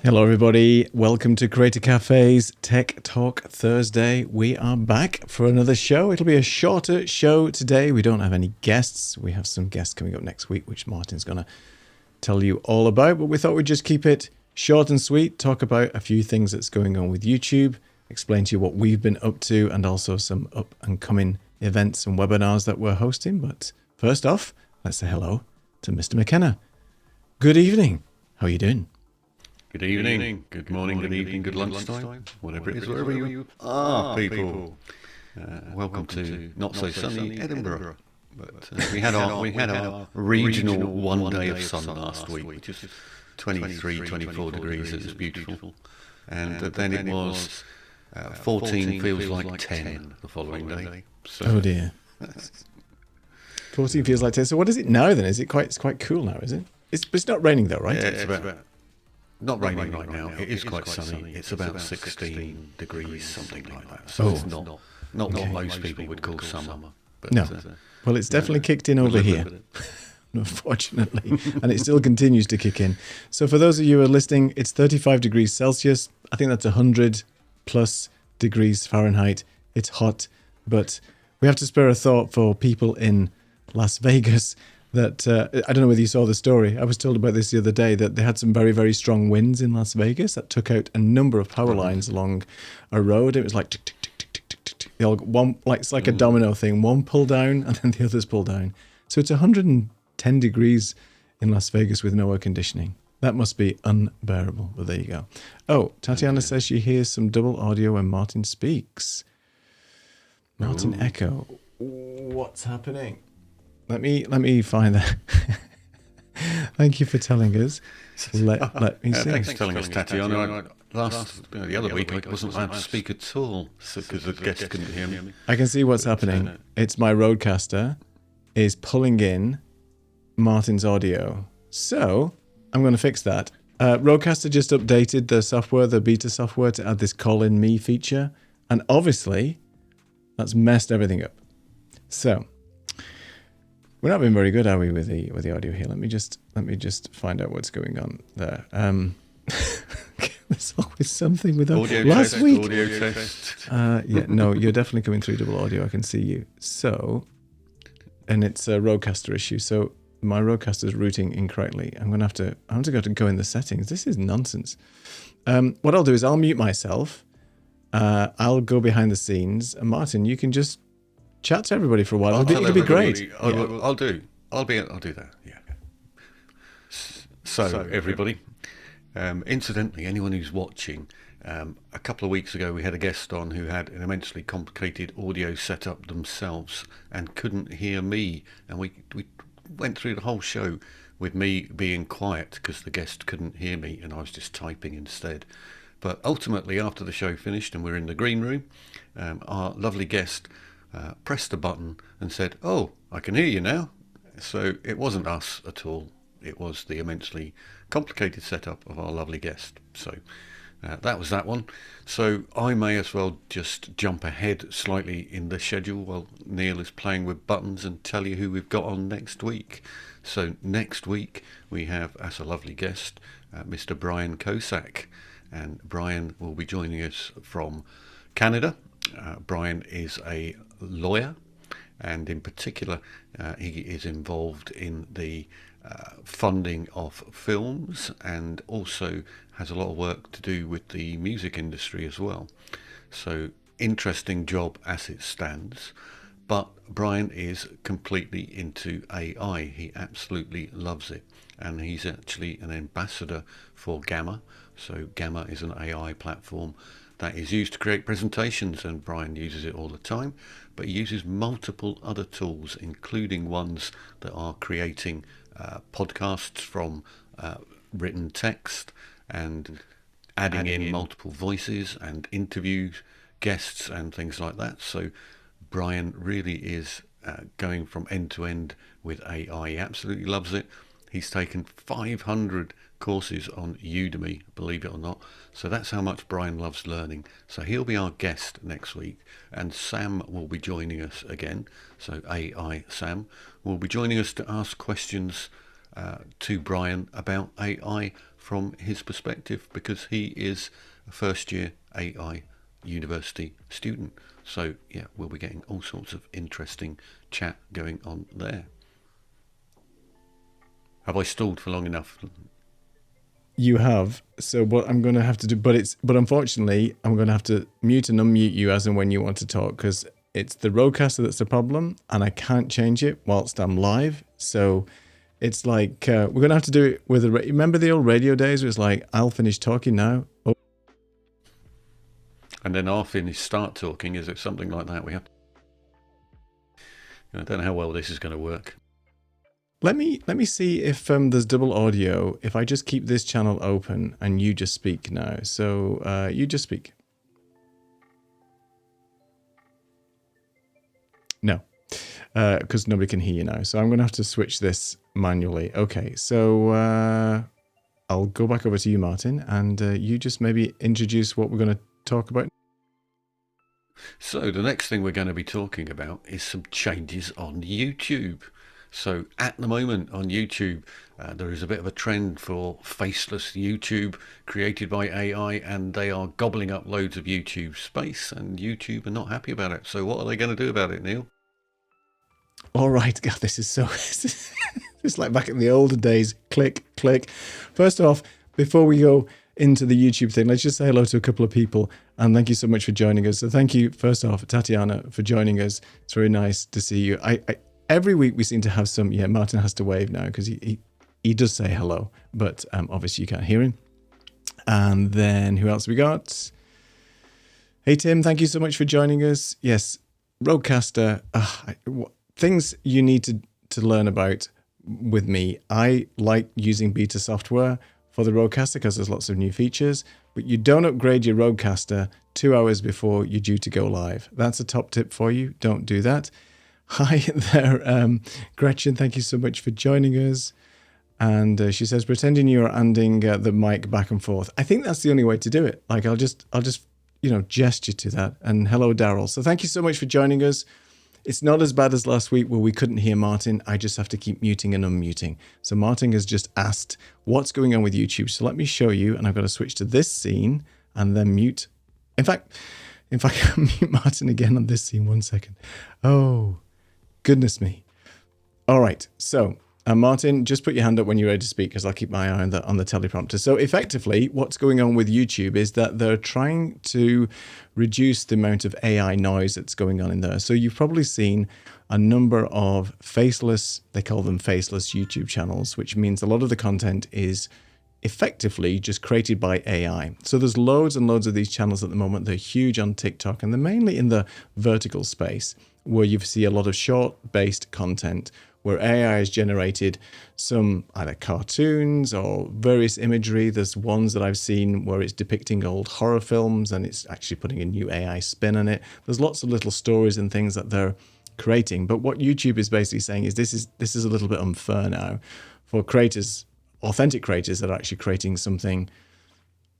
Hello, everybody. Welcome to Creator Cafe's Tech Talk Thursday. We are back for another show. It'll be a shorter show today. We don't have any guests. We have some guests coming up next week, which Martin's going to tell you all about. But we thought we'd just keep it short and sweet, talk about a few things that's going on with YouTube, explain to you what we've been up to, and also some up and coming events and webinars that we're hosting. But first off, let's say hello to Mr. McKenna. Good evening. How are you doing? Good evening, good morning, good evening, good lunchtime, whatever it is, wherever you are, people. Welcome to not so sunny Edinburgh. But we had our regional one day of sun last week, which is 23, 24 degrees. It was beautiful, and then it was 14 feels like 10 the following day. So, oh dear. 14 feels like 10. So what is it now then? It's quite cool now, is it? It's not raining though, right? Yeah, it's about. Not raining right now. It is quite sunny. It's about 16 degrees, something like that. So it's not what most people would call summer. But, no. Well, it's definitely kicked in over here, unfortunately, and it still continues to kick in. So for those of you who are listening, it's 35 degrees Celsius. I think that's 100 plus degrees Fahrenheit. It's hot, but we have to spare a thought for people in Las Vegas. That I don't know whether you saw the story. I was told about this the other day, that they had some very, very strong winds in Las Vegas that took out a number of power lines along a road. It was like tick, tick, tick, tick, tick, tick, tick. They all one, like it's like a domino thing. One pull down and then the others pull down. So it's 110 degrees in Las Vegas with no air conditioning. That must be unbearable. But there you go. Oh, Tatiana says she hears some double audio when Martin speaks. Martin Echo. What's happening? Let me find that. Thank you for telling us. Let me see. Thanks for telling us, Tatiana. The other week I wasn't allowed to speak at all because the guests couldn't hear me. I can see what's happening. It's my Rodecaster is pulling in Martin's audio. So I'm going to fix that. Rodecaster just updated the software, the beta software, to add this Call In Me feature. And obviously, that's messed everything up. So we're not being very good, are we, with the audio here? Let me just find out what's going on there. There's always something with audio last test, week. Audio test. Yeah, no, you're definitely coming through double audio. I can see you. So, and it's a Rodecaster issue. So my Rodecaster is routing incorrectly. I'm gonna have to go in the settings. This is nonsense. What I'll do is I'll mute myself. I'll go behind the scenes. And Martin, you can just chat to everybody for a while. It'll be great. I'll do that. Yeah. So everybody, incidentally, anyone who's watching, a couple of weeks ago we had a guest on who had an immensely complicated audio setup themselves and couldn't hear me, and we went through the whole show with me being quiet because the guest couldn't hear me and I was just typing instead. But ultimately, after the show finished and we're in the green room, our lovely guest pressed a button and said, "Oh, I can hear you now." So it wasn't us at all. It was the immensely complicated setup of our lovely guest. So that was that one. So I may as well just jump ahead slightly in the schedule while Neil is playing with buttons and tell you who we've got on next week. So next week we have as a lovely guest Mr. Brian Kosak, and Brian will be joining us from Canada. Brian is a lawyer, and in particular he is involved in the funding of films and also has a lot of work to do with the music industry as well. So interesting job as it stands. But Brian is completely into AI. He absolutely loves it, and he's actually an ambassador for Gamma. So Gamma is an AI platform that is used to create presentations, and Brian uses it all the time, but he uses multiple other tools, including ones that are creating podcasts from written text and adding in multiple voices and interviews, guests and things like that. So Brian really is going from end to end with AI. He absolutely loves it. He's taken 500 courses on Udemy, believe it or not. So that's how much Brian loves learning. So he'll be our guest next week, and Sam will be joining us again. So AI Sam will be joining us to ask questions to Brian about AI from his perspective, because he is a first year AI university student. So yeah, we'll be getting all sorts of interesting chat going on there. Have I stalled for long enough? You have. So what I'm going to have to do, but unfortunately, I'm going to have to mute and unmute you as and when you want to talk, because it's the Rodecaster that's the problem, and I can't change it whilst I'm live. So it's like we're going to have to do it with remember the old radio days where it's like, I'll finish talking now. Oh. And then I'll finish, start talking. Is it something like that? We have. I don't know how well this is going to work. Let me see if there's double audio. If I just keep this channel open and you just speak now. So you just speak. No, because nobody can hear you now. So I'm going to have to switch this manually. Okay, so I'll go back over to you, Martin, and you just maybe introduce what we're going to talk about. So the next thing we're going to be talking about is some changes on YouTube. So at the moment on YouTube, there is a bit of a trend for faceless YouTube created by AI, and they are gobbling up loads of YouTube space, and YouTube are not happy about it. So what are they going to do about it, Neil? All right, God, this is so... it's like back in the older days. Click, click. First off, before we go into the YouTube thing, let's just say hello to a couple of people, and thank you so much for joining us. So thank you, first off, Tatiana, for joining us. It's very nice to see you. Every week we seem to have some... Yeah, Martin has to wave now because he does say hello, but obviously you can't hear him. And then who else we got? Hey, Tim, thank you so much for joining us. Yes, Rodecaster. Things you need to learn about with me. I like using beta software for the Rodecaster because there's lots of new features, but you don't upgrade your Rodecaster 2 hours before you're due to go live. That's a top tip for you. Don't do that. Hi there, Gretchen. Thank you so much for joining us. And she says, pretending you're handing the mic back and forth. I think that's the only way to do it. Like I'll just gesture to that. And hello, Daryl. So thank you so much for joining us. It's not as bad as last week where we couldn't hear Martin. I just have to keep muting and unmuting. So Martin has just asked what's going on with YouTube. So let me show you. And I've got to switch to this scene and then mute. In fact, if I can mute Martin again on this scene, 1 second. Oh, goodness me. All right. So Martin, just put your hand up when you're ready to speak because I'll keep my eye on the teleprompter. So effectively, what's going on with YouTube is that they're trying to reduce the amount of AI noise that's going on in there. So you've probably seen a number of faceless, they call them faceless YouTube channels, which means a lot of the content is effectively just created by AI. So there's loads and loads of these channels at the moment. They're huge on TikTok, and they're mainly in the vertical space where you see a lot of short-based content where AI has generated some either cartoons or various imagery. There's ones that I've seen where it's depicting old horror films and it's actually putting a new AI spin on it. There's lots of little stories and things that they're creating. But what YouTube is basically saying is this is a little bit unfair now for creators, authentic creators that are actually creating something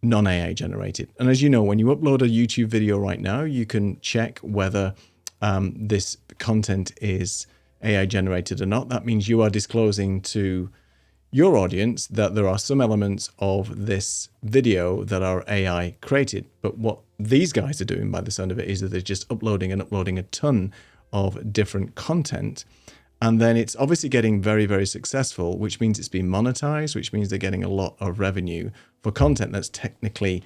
non-AI generated. And as you know, when you upload a YouTube video right now, you can check whether this content is AI generated or not. That means you are disclosing to your audience that there are some elements of this video that are AI created. But what these guys are doing by the sound of it is that they're just uploading a ton of different content. And then it's obviously getting very, very successful, which means it's being monetized, which means they're getting a lot of revenue for content that's technically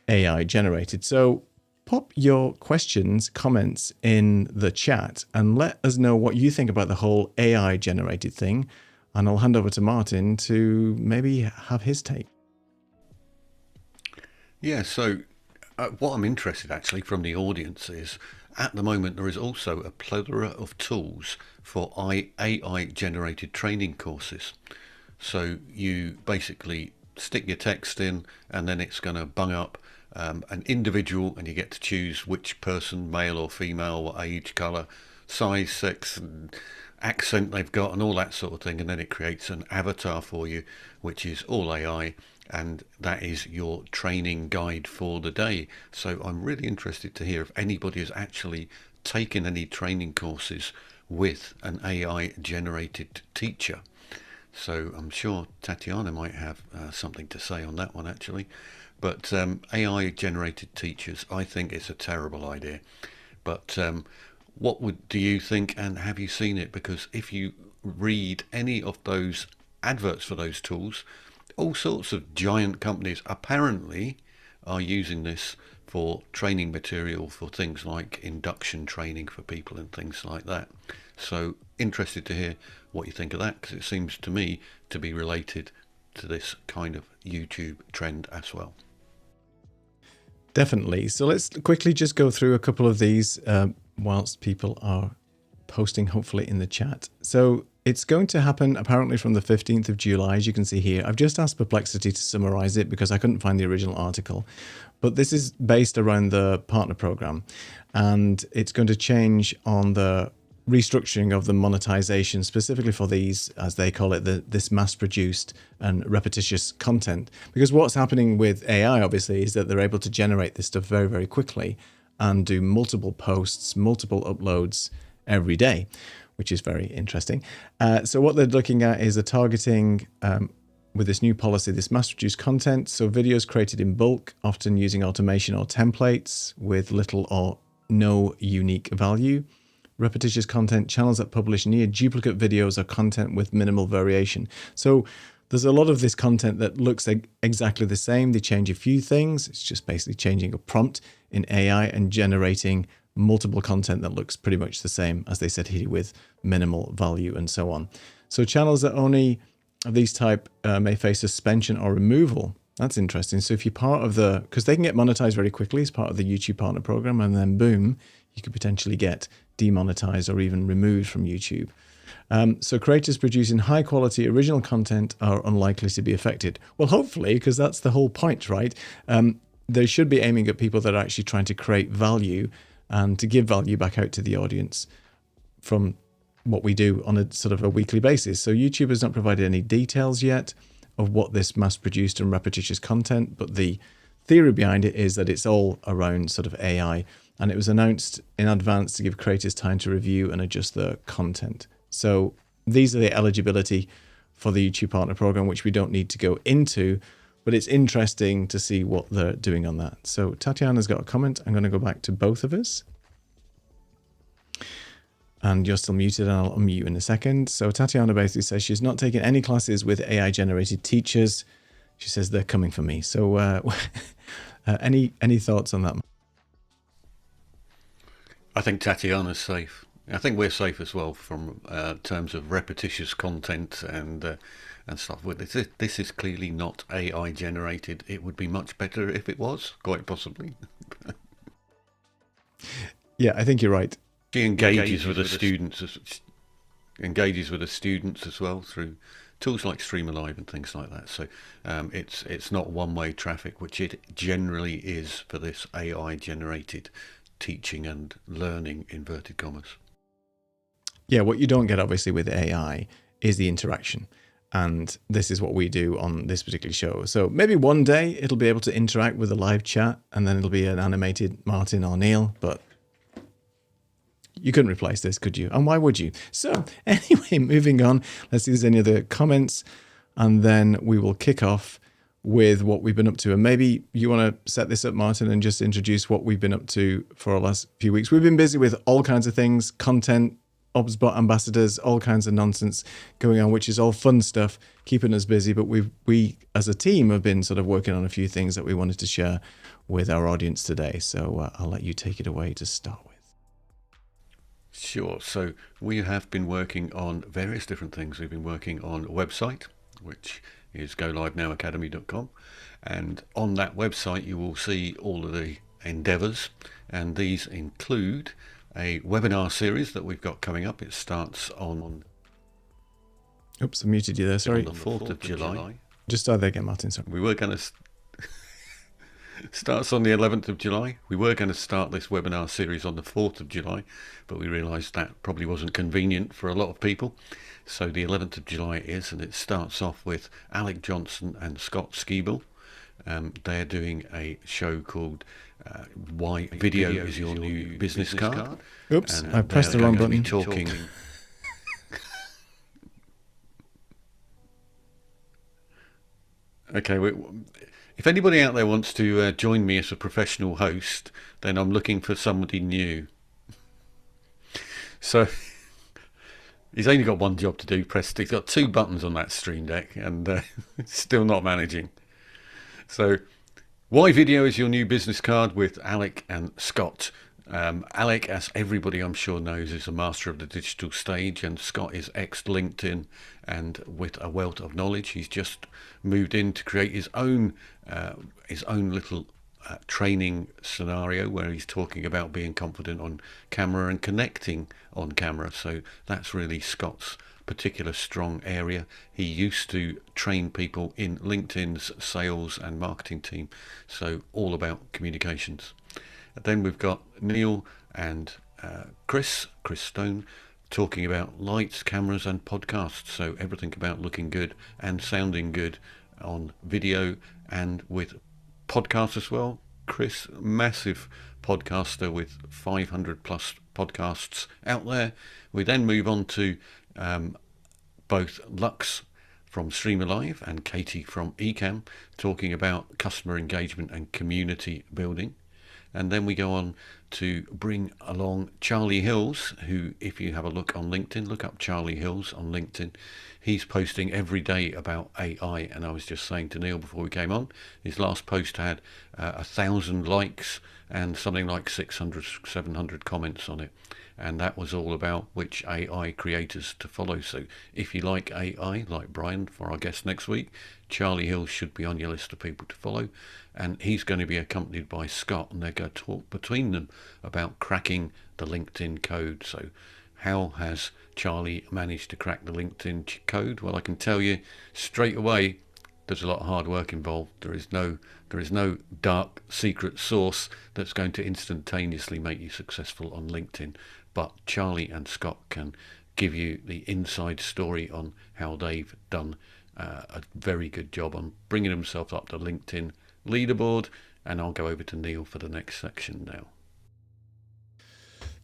AI generated. So pop your questions, comments in the chat and let us know what you think about the whole AI generated thing. And I'll hand over to Martin to maybe have his take. Yeah, so what I'm interested actually from the audience is at the moment there is also a plethora of tools for AI generated training courses. So you basically stick your text in and then it's going to bung up an individual, and you get to choose which person, male or female, what age, colour, size, sex, and accent they've got, and all that sort of thing. And then it creates an avatar for you, which is all AI, and that is your training guide for the day. So I'm really interested to hear if anybody has actually taken any training courses with an AI generated teacher. So I'm sure Tatiana might have something to say on that one, actually. But AI-generated teachers, I think it's a terrible idea. But do you think, and have you seen it? Because if you read any of those adverts for those tools, all sorts of giant companies apparently are using this for training material for things like induction training for people and things like that. So interested to hear what you think of that, because it seems to me to be related to this kind of YouTube trend as well. Definitely. So let's quickly just go through a couple of these whilst people are posting, hopefully, in the chat. So it's going to happen apparently from the 15th of July, as you can see here. I've just asked Perplexity to summarize it because I couldn't find the original article. But this is based around the partner program, and it's going to change on the restructuring of the monetization specifically for these, as they call it, this mass-produced and repetitious content. Because what's happening with AI, obviously, is that they're able to generate this stuff very, very quickly and do multiple posts, multiple uploads every day, which is very interesting. So what they're looking at is a targeting with this new policy, this mass-produced content. So videos created in bulk, often using automation or templates with little or no unique value. Repetitious content, channels that publish near duplicate videos or content with minimal variation. So there's a lot of this content that looks exactly the same. They change a few things. It's just basically changing a prompt in AI and generating multiple content that looks pretty much the same, as they said here, with minimal value and so on. So channels that only of these type may face suspension or removal. That's interesting. So if you're part of because they can get monetized very quickly as part of the YouTube partner program, and then boom, you could potentially get demonetized or even removed from YouTube. So creators producing high quality original content are unlikely to be affected. Well, hopefully, because that's the whole point, right? They should be aiming at people that are actually trying to create value and to give value back out to the audience from what we do on a sort of a weekly basis. So YouTube has not provided any details yet of what this mass-produced and repetitious content, but the theory behind it is that it's all around sort of AI, and it was announced in advance to give creators time to review and adjust the content. So these are the eligibility for the YouTube Partner Program, which we don't need to go into, but it's interesting to see what they're doing on that. So Tatiana's got a comment. I'm going to go back to both of us. And you're still muted, and I'll unmute you in a second. So Tatiana basically says she's not taking any classes with AI-generated teachers. She says they're coming for me. So any thoughts on that? I think Tatiana's safe. I think we're safe as well from terms of repetitious content and stuff. This is clearly not AI-generated. It would be much better if it was, quite possibly. Yeah, I think you're right. She engages with the students as well through tools like Streamer Live and things like that. So it's not one-way traffic, which it generally is for this AI-generated teaching and learning, inverted commas. Yeah, what you don't get obviously with AI is the interaction. And this is what we do on this particular show. So maybe one day it'll be able to interact with a live chat, and then it'll be an animated Martin or Neil, but you couldn't replace this, could you? And why would you? So anyway, moving on. Let's see if there's any other comments, and then we will kick off with what we've been up to. And maybe you want to set this up, Martin, and just introduce what we've been up to for our last few weeks. We've been busy with all kinds of things, content, OBSBot ambassadors, all kinds of nonsense going on, which is all fun stuff, keeping us busy. But we as a team have been sort of working on a few things that we wanted to share with our audience today. So I'll let you take it away to start with. Sure. So we have been working on various different things. We've been working on a website, which is GoLiveNowAcademy.com. And on that website, you will see all of the endeavors. And these include a webinar series that we've got coming up. It starts on... Oops, I muted you there. Sorry. On the 4th of July. Just start there again, Martin. Sorry. We were going to... Starts on the 11th of July. We were going to start this webinar series on the 4th of July, but we realised that probably wasn't convenient for a lot of people. So the 11th of July it is, and it starts off with Alec Johnson and Scott Skiebel. They're doing a show called Why Video is Your New Business Card. Oops, I pressed the wrong button. Okay, if anybody out there wants to join me as a professional host, then I'm looking for somebody new. So he's only got one job to do, He's got 2 buttons on that Stream Deck, and still not managing. So, why video is your new business card with Alec and Scott. Alec, as everybody I'm sure knows, is a master of the digital stage, and Scott is ex-LinkedIn and with a wealth of knowledge. He's just moved in to create his own little training scenario where he's talking about being confident on camera and connecting on camera. So that's really Scott's particular strong area. He used to train people in LinkedIn's sales and marketing team, so all about communications. Then we've got Neil and Chris Stone, talking about lights, cameras and podcasts. So everything about looking good and sounding good on video and with podcasts as well. Chris, massive podcaster with 500 plus podcasts out there. We then move on to both Lux from Streamer Live and Katie from Ecamm, talking about customer engagement and community building. And then we go on to bring along Charlie Hills, who, if you have a look on LinkedIn, look up Charlie Hills on LinkedIn. He's posting every day about AI. And I was just saying to Neil before we came on, his last post had 1,000 likes and something like 600, 700 comments on it. And that was all about which AI creators to follow. So if you like AI, like Brian for our guest next week, Charlie Hills should be on your list of people to follow. And he's going to be accompanied by Scott, and they're going to talk between them about cracking the LinkedIn code. So how has Charlie managed to crack the LinkedIn code? Well, I can tell you straight away, there's a lot of hard work involved. There is no dark secret sauce that's going to instantaneously make you successful on LinkedIn. But Charlie and Scott can give you the inside story on how they've done a very good job on bringing themselves up the LinkedIn leaderboard. And I'll go over to Neil for the next section now.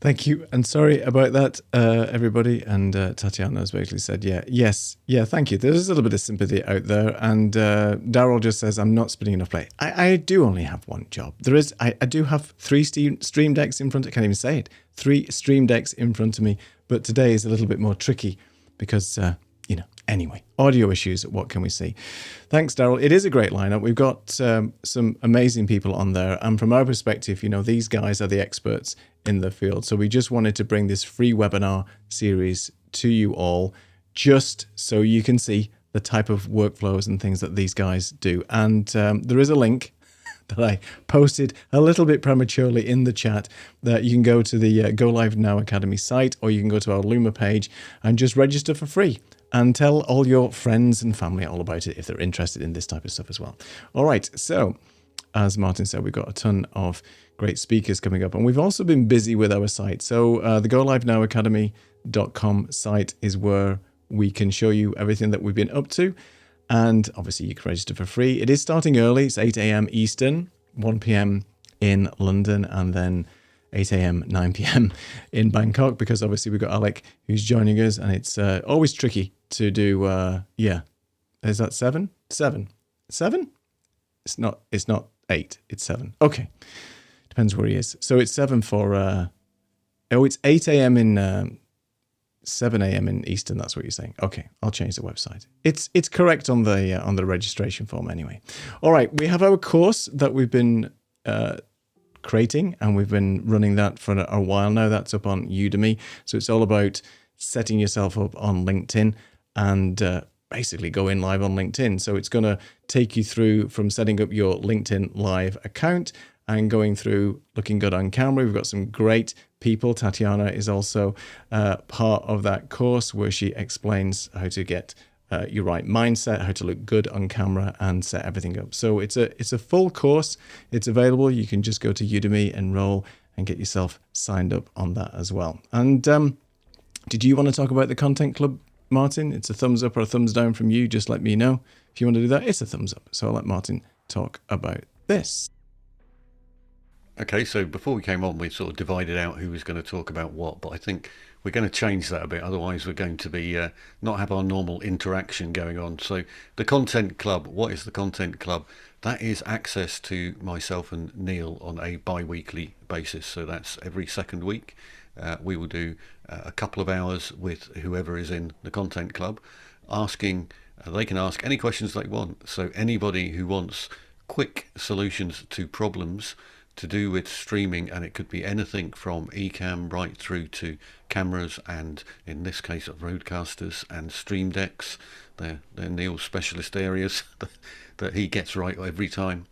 Thank you. And sorry about that, everybody. And Tatiana has basically said, thank you. There's a little bit of sympathy out there. And Daryl just says, I'm not spinning enough play. I do only have one job. I do have 3 Stream Decks in front. I can't even say it. 3 Stream Decks in front of me. But today is a little bit more tricky because, anyway, audio issues. What can we see? Thanks, Daryl. It is a great lineup. We've got some amazing people on there. And from our perspective, these guys are the experts in the field. So we just wanted to bring this free webinar series to you all just so you can see the type of workflows and things that these guys do. And there is a link that I posted a little bit prematurely in the chat that you can go to the Go Live Now Academy site, or you can go to our Luma page and just register for free and tell all your friends and family all about it if they're interested in this type of stuff as well. All right, so as Martin said, we've got a ton of great speakers coming up, and we've also been busy with our site. So the GoLiveNowAcademy.com site is where we can show you everything that we've been up to. And obviously you can register for free. It is starting early. It's 8 a.m. Eastern, 1 p.m. in London, and then 8 a.m., 9 p.m. in Bangkok, because obviously we've got Alec who's joining us, and it's always tricky to do, is that 7? 7? 7? It's not 8, it's 7. Okay. Depends where he is. So it's 7 for, it's 8 a.m. in, 7 a.m. in Eastern, that's what you're saying. Okay, I'll change the website. It's correct on the registration form anyway. All right, we have our course that we've been creating, and we've been running that for a while now. That's up on Udemy. So it's all about setting yourself up on LinkedIn and basically going live on LinkedIn. So it's going to take you through from setting up your LinkedIn Live account and going through looking good on camera. We've got some great people. Tatiana is also part of that course where she explains how to get your right mindset, how to look good on camera and set everything up. So it's a full course. It's available. You can just go to Udemy, enroll, and get yourself signed up on that as well. And did you want to talk about the Content Club, Martin? It's a thumbs up or a thumbs down from you. Just let me know if you want to do that. It's a thumbs up. So I'll let Martin talk about this. Okay, so before we came on, we sort of divided out who was going to talk about what, but I think we're going to change that a bit. Otherwise, we're going to be not have our normal interaction going on. So the Content Club, what is the Content Club? That is access to myself and Neil on a bi-weekly basis. So that's every second week. We will do a couple of hours with whoever is in the Content Club, asking, they can ask any questions they want. So anybody who wants quick solutions to problems to do with streaming, and it could be anything from Ecamm right through to cameras, and in this case of Roadcasters and Stream Decks. They're Neil's specialist areas that he gets right every time.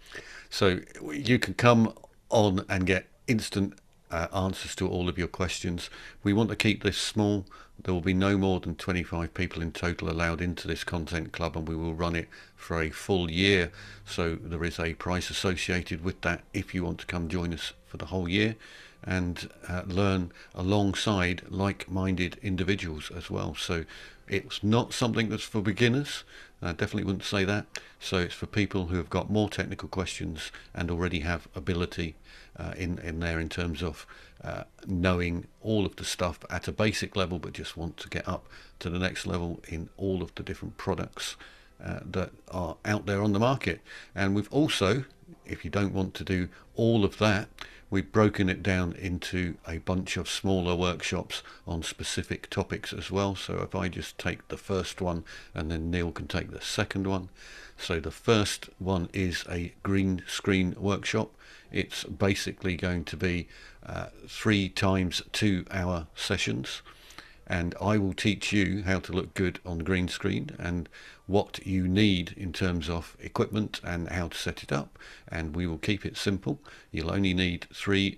So you can come on and get instant answers to all of your questions. We want to keep this small. There will be no more than 25 people in total allowed into this Content Club, and we will run it for a full year. So there is a price associated with that if you want to come join us for the whole year and learn alongside like-minded individuals as well. So it's not something that's for beginners. I definitely wouldn't say that. So it's for people who have got more technical questions and already have ability in there in terms of knowing all of the stuff at a basic level, but just want to get up to the next level in all of the different products that are out there on the market. And we've also, if you don't want to do all of that, we've broken it down into a bunch of smaller workshops on specific topics as well. So if I just take the first one, and then Neil can take the second one. So the first one is a green screen workshop. It's basically going to be 3 times 2 hour sessions, and I will teach you how to look good on green screen and what you need in terms of equipment and how to set it up. And we will keep it simple. You'll only need 3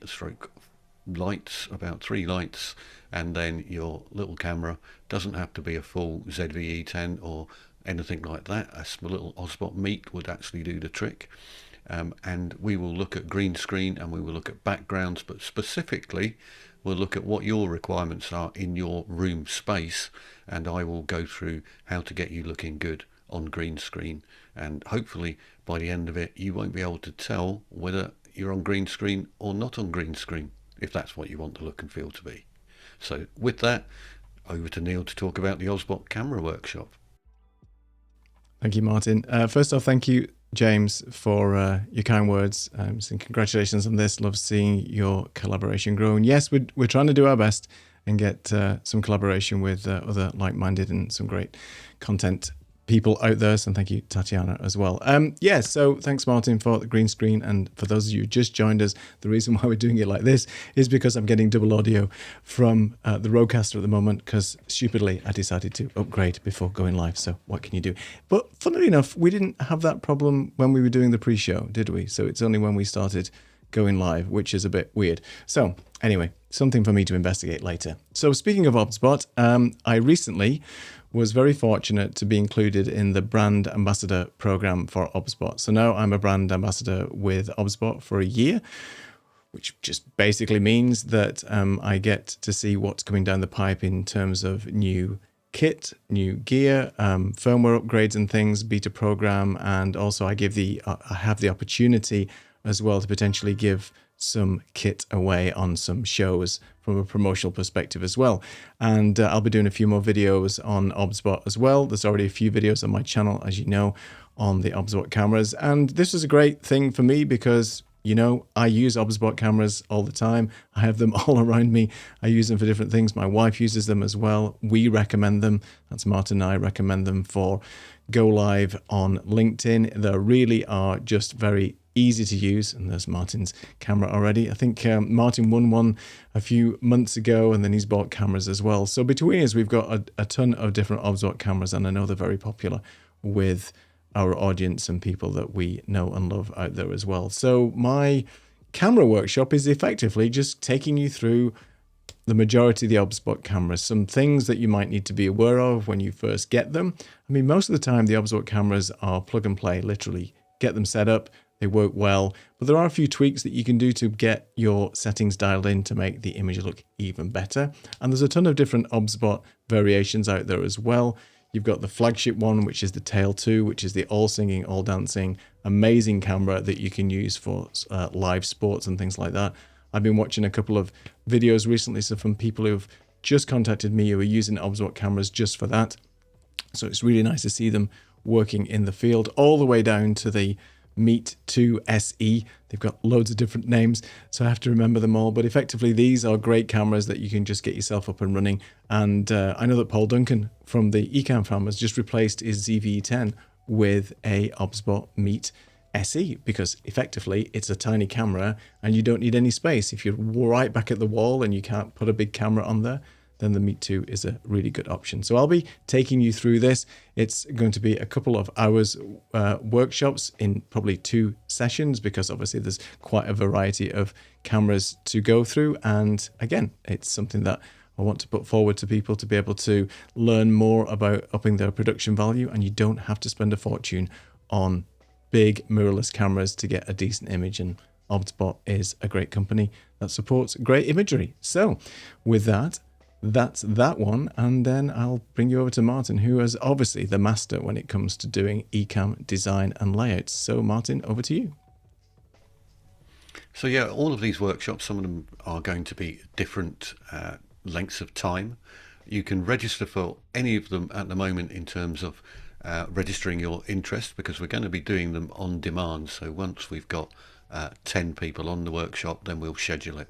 lights, about 3 lights, and then your little camera. Doesn't have to be a full ZV-E10 or anything like that. A little Osbot Meet would actually do the trick. And we will look at green screen, and we will look at backgrounds, but specifically we'll look at what your requirements are in your room space, and I will go through how to get you looking good on green screen. And hopefully by the end of it you won't be able to tell whether you're on green screen or not on green screen, if that's what you want the look and feel to be. So with that, over to Neil to talk about the Osbot camera workshop. Thank you, Martin. First off, thank you, James, for your kind words. And congratulations on this. Love seeing your collaboration grow. And yes, we're trying to do our best and get some collaboration with other like-minded and some great content people out there. So thank you, Tatiana, as well. So thanks, Martin, for the green screen. And for those of you who just joined us, the reason why we're doing it like this is because I'm getting double audio from the Rodecaster at the moment, because stupidly I decided to upgrade before going live. So what can you do? But funnily enough, we didn't have that problem when we were doing the pre-show, did we? So it's only when we started going live, which is a bit weird. So anyway, something for me to investigate later. So speaking of Obsbot, I recently was very fortunate to be included in the brand ambassador program for Obsbot. So now I'm a brand ambassador with Obsbot for a year, which just basically means that I get to see what's coming down the pipe in terms of new kit, new gear, firmware upgrades and things, beta program, and also I have the opportunity as well to potentially give some kit away on some shows from a promotional perspective as well. And I'll be doing a few more videos on Obsbot as well. There's already a few videos on my channel, as you know, on the Obsbot cameras. And this is a great thing for me because, you know, I use Obsbot cameras all the time. I have them all around me. I use them for different things. My wife uses them as well. We recommend them. That's Martin and I recommend them for go live on LinkedIn. They really are just very easy to use, and there's Martin's camera already. I think Martin won one a few months ago, and then he's bought cameras as well. So between us, we've got a ton of different Obsbot cameras, and I know they're very popular with our audience and people that we know and love out there as well. So my camera workshop is effectively just taking you through the majority of the Obsbot cameras, some things that you might need to be aware of when you first get them. I mean, most of the time the Obsbot cameras are plug and play, literally get them set up. They work well, but there are a few tweaks that you can do to get your settings dialed in to make the image look even better. And there's a ton of different Obsbot variations out there as well. You've got the flagship one, which is the Tail 2, which is the all singing, all dancing, amazing camera that you can use for live sports and things like that. I've been watching a couple of videos recently, so from people who've just contacted me who are using OBSBot cameras just for that. So it's really nice to see them working in the field, all the way down to the Meet 2 SE. They've got loads of different names, so I have to remember them all. But effectively, these are great cameras that you can just get yourself up and running. And I know that Paul Duncan from the Ecamm Fam has just replaced his ZV-10 with a OBSBot Meet SE, because effectively it's a tiny camera and you don't need any space. If you're right back at the wall and you can't put a big camera on there, then the Meet 2 is a really good option. So I'll be taking you through this. It's going to be a couple of hours workshops in probably 2 sessions, because obviously there's quite a variety of cameras to go through. And again, it's something that I want to put forward to people to be able to learn more about upping their production value. And you don't have to spend a fortune on big mirrorless cameras to get a decent image. And OBSBot is a great company that supports great imagery. So with that, that's that one. And then I'll bring you over to Martin, who is obviously the master when it comes to doing Ecamm design and layouts. So Martin, over to you. So yeah, all of these workshops, some of them are going to be different lengths of time. You can register for any of them at the moment in terms of registering your interest, because we're going to be doing them on demand. So once we've got 10 people on the workshop, then we'll schedule it.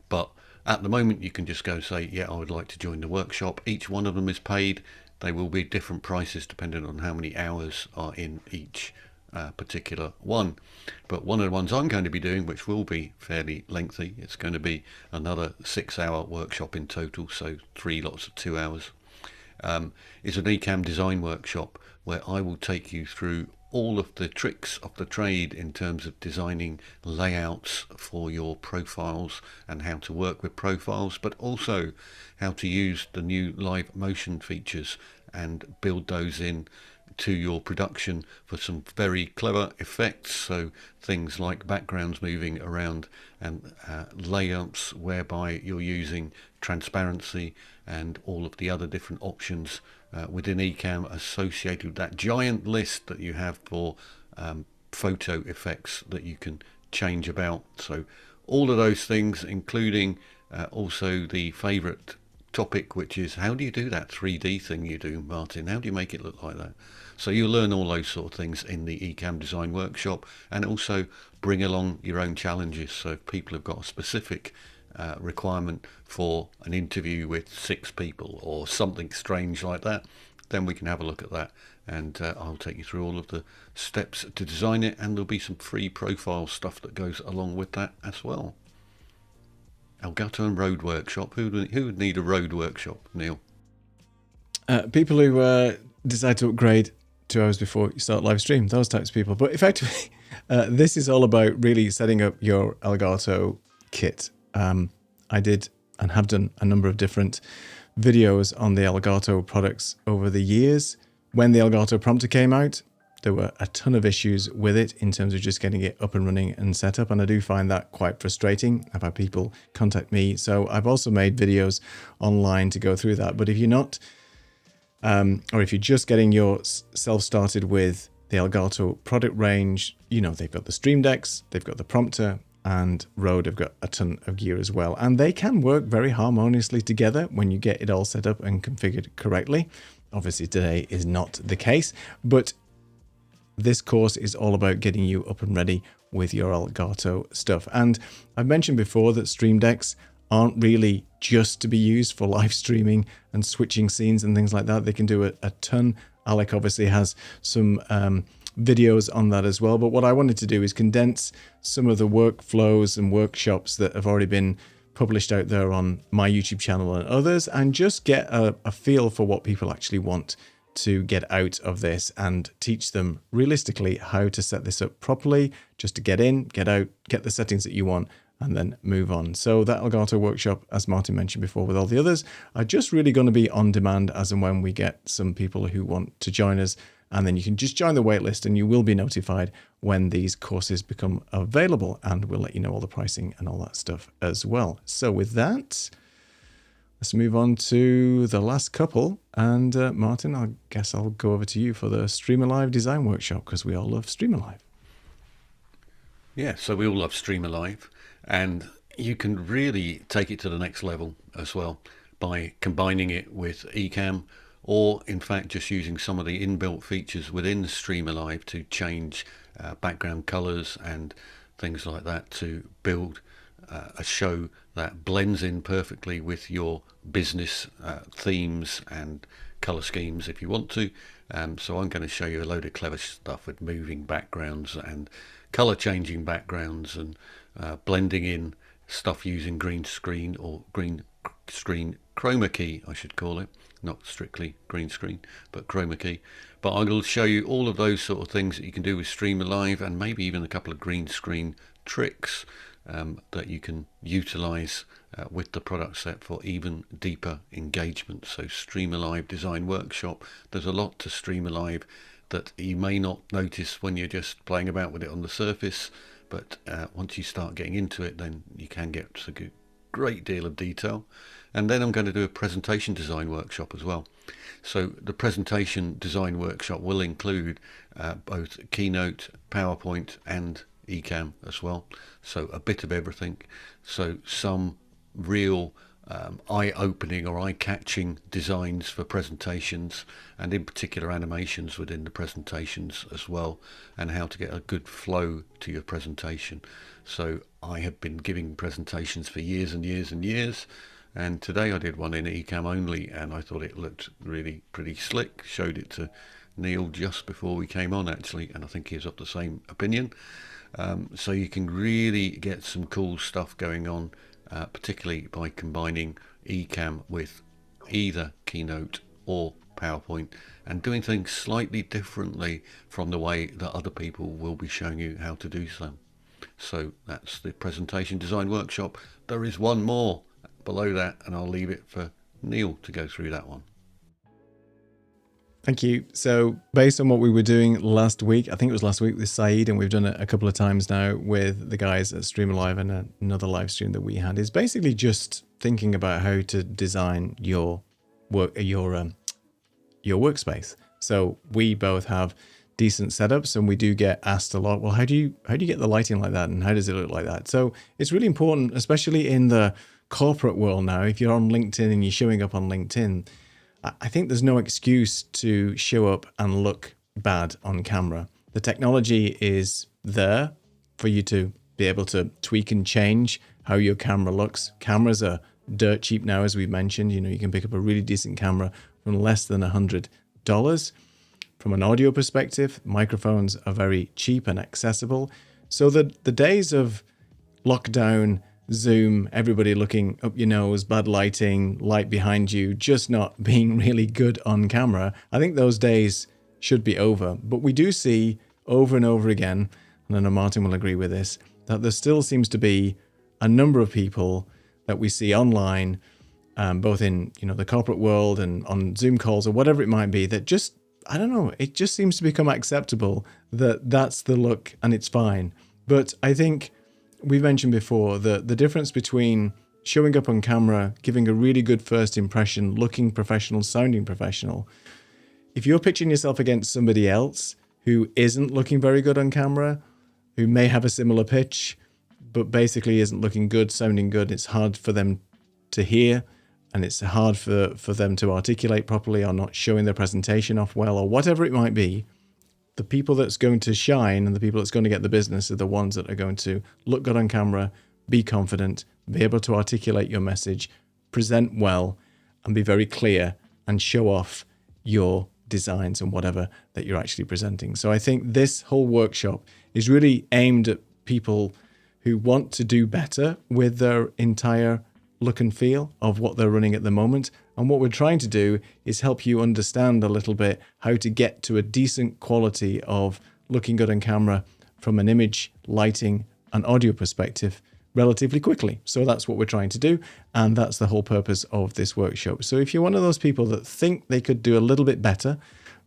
But at the moment, you can just go say, yeah, I would like to join the workshop. Each one of them is paid. They will be different prices depending on how many hours are in each particular one. But one of the ones I'm going to be doing, which will be fairly lengthy, it's going to be another 6-hour workshop in total, so 3 lots of 2 hours, is an Ecamm design workshop where I will take you through all of the tricks of the trade in terms of designing layouts for your profiles and how to work with profiles, but also how to use the new live motion features and build those in to your production for some very clever effects. So things like backgrounds moving around and layouts whereby you're using transparency and all of the other different options within Ecamm associated with that giant list that you have for photo effects that you can change about. So all of those things, including also the favorite topic, which is how do you do that 3D thing you do, Martin? How do you make it look like that? So you'll learn all those sort of things in the Ecamm design workshop, and also bring along your own challenges. So if people have got a specific requirement for an interview with 6 people or something strange like that, then we can have a look at that, and I'll take you through all of the steps to design it, and there'll be some free profile stuff that goes along with that as well. Elgato and Road Workshop. Who would need a Road Workshop, Neil? People who decide to upgrade 2 hours before you start live stream, those types of people. But effectively, this is all about really setting up your Elgato kit. I did and have done a number of different videos on the Elgato products over the years. When the Elgato Prompter came out, there were a ton of issues with it in terms of just getting it up and running and set up, and I do find that quite frustrating. I've had people contact me, so I've also made videos online to go through that. But if you're not, or if you're just getting yourself started with the Elgato product range, you know, they've got the Stream Decks, they've got the Prompter, and Rode have got a ton of gear as well. And they can work very harmoniously together when you get it all set up and configured correctly. Obviously today is not the case, but this course is all about getting you up and ready with your Elgato stuff. And I've mentioned before that Stream Decks aren't really just to be used for live streaming and switching scenes and things like that. They can do a ton. Alec obviously has some videos on that as well. But what I wanted to do is condense some of the workflows and workshops that have already been published out there on my YouTube channel and others, and just get a feel for what people actually want to get out of this, and teach them realistically how to set this up properly, just to get in, get out, get the settings that you want, and then move on. So that Elgato workshop, as Martin mentioned before with all the others, are just really going to be on demand as and when we get some people who want to join us. And then you can just join the waitlist and you will be notified when these courses become available, and we'll let you know all the pricing and all that stuff as well. So with that, let's move on to the last couple. And Martin, I guess I'll go over to you for the Streamer Live design workshop, because we all love Streamer Live. Yeah, so we all love Streamer Live, and you can really take it to the next level as well by combining it with Ecamm, or in fact just using some of the inbuilt features within Streamer Live to change background colors and things like that to build a show that blends in perfectly with your business themes and color schemes if you want to. So I'm going to show you a load of clever stuff with moving backgrounds and color changing backgrounds and blending in stuff using green screen or green screen chroma key, I should call it, not strictly green screen, but chroma key. But I will show you all of those sort of things that you can do with Streamer Live, and maybe even a couple of green screen tricks that you can utilize with the product set for even deeper engagement. So Streamer Live Design Workshop, there's a lot to Streamer Live that you may not notice when you're just playing about with it on the surface, but once you start getting into it, then you can get to a great deal of detail. And then I'm going to do a presentation design workshop as well. So the presentation design workshop will include both Keynote, PowerPoint and Ecamm as well. So a bit of everything. So some real eye-opening or eye-catching designs for presentations, and in particular animations within the presentations as well, and how to get a good flow to your presentation. So I have been giving presentations for years and years and years, and today I did one in Ecamm only, and I thought it looked really pretty slick. Showed it to Neil just before we came on actually, and I think he's of the same opinion. So you can really get some cool stuff going on, particularly by combining Ecamm with either Keynote or PowerPoint and doing things slightly differently from the way that other people will be showing you how to do so. So that's the presentation design workshop. There is one more below that, and I'll leave it for Neil to go through that one. Thank you. So based on what we were doing last week, I think it was last week with Saeed, and we've done it a couple of times now with the guys at Streamer Live and another live stream that we had, is basically just thinking about how to design your workspace. So we both have decent setups, and we do get asked a lot, well, how do you get the lighting like that, and how does it look like that? So it's really important, especially in the corporate world now. If you're on LinkedIn and you're showing up on LinkedIn, I think there's no excuse to show up and look bad on camera. The technology is there for you to be able to tweak and change how your camera looks. Cameras are dirt cheap now, as we've mentioned. You know, you can pick up a really decent camera from less than $100. From an audio perspective, microphones are very cheap and accessible. So the days of lockdown, Zoom, everybody looking up your nose, bad lighting, light behind you, just not being really good on camera, I think those days should be over. But we do see over and over again, and I know Martin will agree with this, that there still seems to be a number of people that we see online, both in the corporate world and on Zoom calls or whatever it might be, that just, I don't know, it just seems to become acceptable that that's the look and it's fine. But I think we've mentioned before the difference between showing up on camera, giving a really good first impression, looking professional, sounding professional. If you're pitching yourself against somebody else who isn't looking very good on camera, who may have a similar pitch, but basically isn't looking good, sounding good, it's hard for them to hear, and it's hard for them to articulate properly, or not showing their presentation off well, or whatever it might be, the people that's going to shine and the people that's going to get the business are the ones that are going to look good on camera, be confident, be able to articulate your message, present well, and be very clear and show off your designs and whatever that you're actually presenting. So I think this whole workshop is really aimed at people who want to do better with their entire look and feel of what they're running at the moment. And what we're trying to do is help you understand a little bit how to get to a decent quality of looking good on camera from an image, lighting, and audio perspective relatively quickly. So that's what we're trying to do. And that's the whole purpose of this workshop. So if you're one of those people that think they could do a little bit better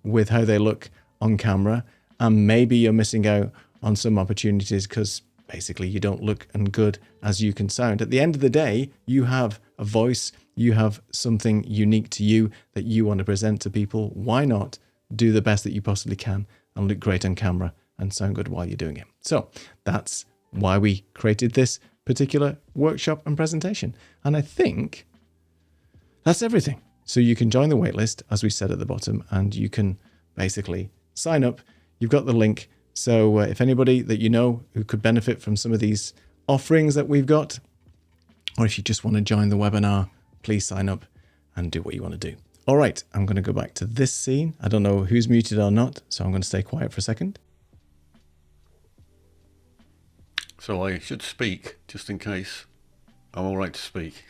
with how they look on camera, and maybe you're missing out on some opportunities because basically you don't look as good as you can sound. At the end of the day, you have a voice, you have something unique to you that you want to present to people. Why not do the best that you possibly can and look great on camera and sound good while you're doing it? So that's why we created this particular workshop and presentation. And I think that's everything. So you can join the waitlist, as we said at the bottom, and you can basically sign up. You've got the link. So if anybody that you know who could benefit from some of these offerings that we've got, or if you just want to join the webinar, please sign up and do what you want to do. All right, I'm going to go back to this scene. I don't know who's muted or not, so I'm going to stay quiet for a second. So I should speak, just in case I'm all right to speak.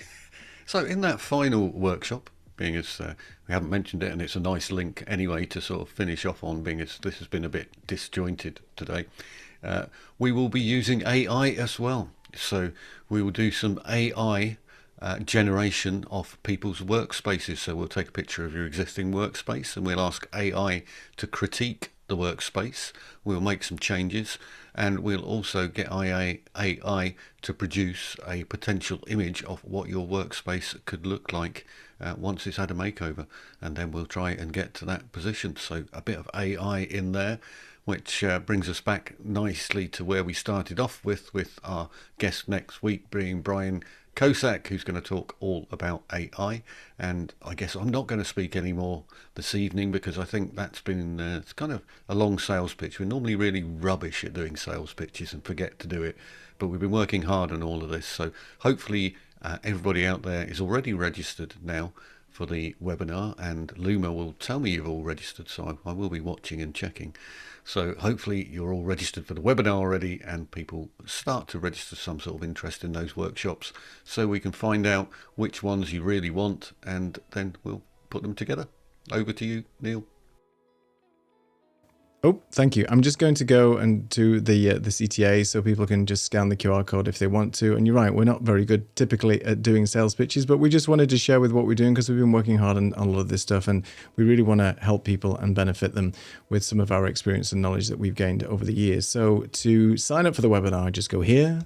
So in that final workshop, being as we haven't mentioned it, and it's a nice link anyway to sort of finish off on, being as this has been a bit disjointed today, we will be using AI as well. So we will do some AI generation of people's workspaces. So we'll take a picture of your existing workspace and we'll ask AI to critique the workspace. We'll make some changes, and we'll also get AI to produce a potential image of what your workspace could look like once it's had a makeover, and then we'll try and get to that position. So a bit of AI in there, which brings us back nicely to where we started off with our guest next week being Brian Kosak, who's going to talk all about AI. And I guess I'm not going to speak anymore this evening, because I think that's been it's kind of a long sales pitch. We're normally really rubbish at doing sales pitches and forget to do it, but we've been working hard on all of this. So hopefully everybody out there is already registered now for the webinar, and Luma will tell me you've all registered, so I will be watching and checking. So hopefully you're all registered for the webinar already, and people start to register some sort of interest in those workshops, so we can find out which ones you really want, and then we'll put them together. Over to you, Neil. Oh, thank you. I'm just going to go and do the CTA so people can just scan the QR code if they want to. And you're right, we're not very good typically at doing sales pitches, but we just wanted to share with what we're doing, because we've been working hard on a lot of this stuff, and we really want to help people and benefit them with some of our experience and knowledge that we've gained over the years. So to sign up for the webinar, just go here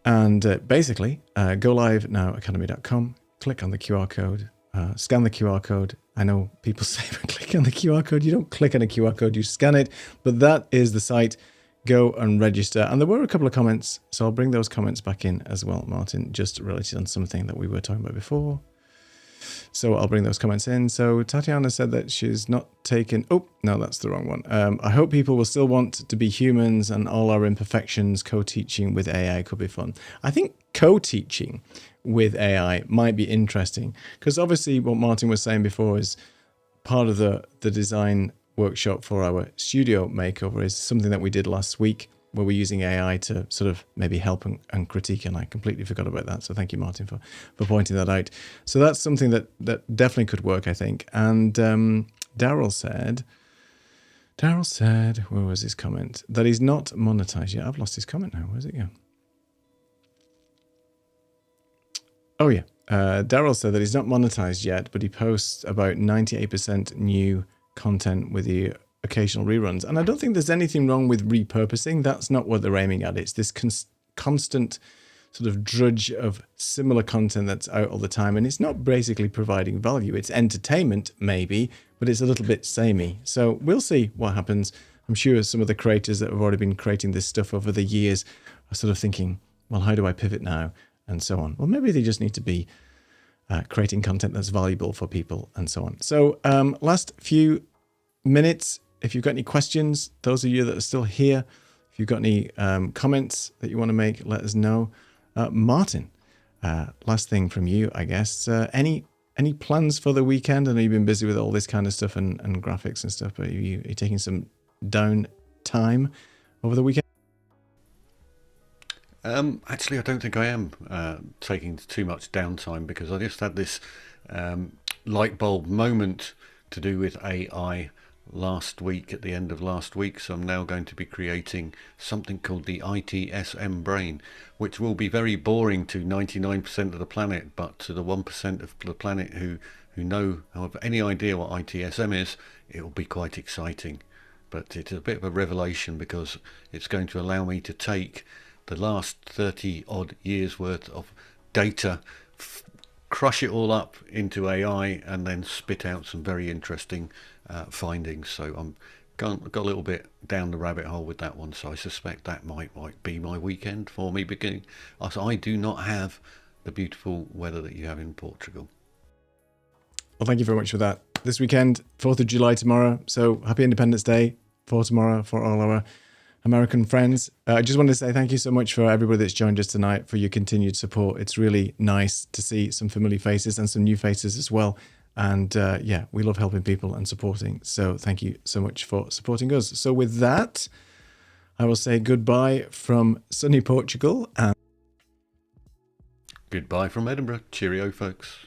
and basically go live now academy.com, click on the QR code, scan the QR code. I know people say click on the QR code. You don't click on a QR code, you scan it, but that is the site. Go and register. And there were a couple of comments, so I'll bring those comments back in as well, Martin, just related on something that we were talking about before. So I'll bring those comments in. So Tatiana said that she's not taken... Oh, no, that's the wrong one. I hope people will still want to be humans and all our imperfections. Co-teaching with AI could be fun. I think co-teaching with AI might be interesting, because obviously what Martin was saying before is part of the design workshop for our studio makeover is something that we did last week, where we're using AI to sort of maybe help and critique, and I completely forgot about that. So thank you, Martin, for pointing that out. So that's something that definitely could work, I think. And Daryl said, where was his comment? That he's not monetized yet. I've lost his comment now. Where's it go? Oh, yeah. Daryl said that he's not monetized yet, but he posts about 98% new content with the occasional reruns. And I don't think there's anything wrong with repurposing. That's not what they're aiming at. It's this constant sort of drudge of similar content that's out all the time. And it's not basically providing value. It's entertainment, maybe, but it's a little bit samey. So we'll see what happens. I'm sure some of the creators that have already been creating this stuff over the years are sort of thinking, well, how do I pivot now? And so on. Well, maybe they just need to be creating content that's valuable for people and so on. So last few minutes, if you've got any questions, those of you that are still here, if you've got any comments that you want to make, let us know. Martin, last thing from you, I guess. Any plans for the weekend? I know you've been busy with all this kind of stuff and graphics and stuff, but are you taking some down time over the weekend? Actually, I don't think I am taking too much downtime, because I just had this light bulb moment to do with AI last week, at the end of last week. So I'm now going to be creating something called the ITSM brain, which will be very boring to 99% of the planet, but to the 1% of the planet who know, have any idea what ITSM is, it will be quite exciting. But it's a bit of a revelation, because it's going to allow me to take the last 30 odd years worth of data, crush it all up into AI, and then spit out some very interesting findings. So I'm got a little bit down the rabbit hole with that one. So I suspect that might be my weekend for me beginning. I do not have the beautiful weather that you have in Portugal. Well, thank you very much for that. This weekend, 4th of July tomorrow. So happy Independence Day for tomorrow for all our American friends. I just wanted to say thank you so much for everybody that's joined us tonight, for your continued support. It's really nice to see some familiar faces and some new faces as well. And yeah, we love helping people and supporting. So thank you so much for supporting us. So with that, I will say goodbye from sunny Portugal and goodbye from Edinburgh. Cheerio, folks.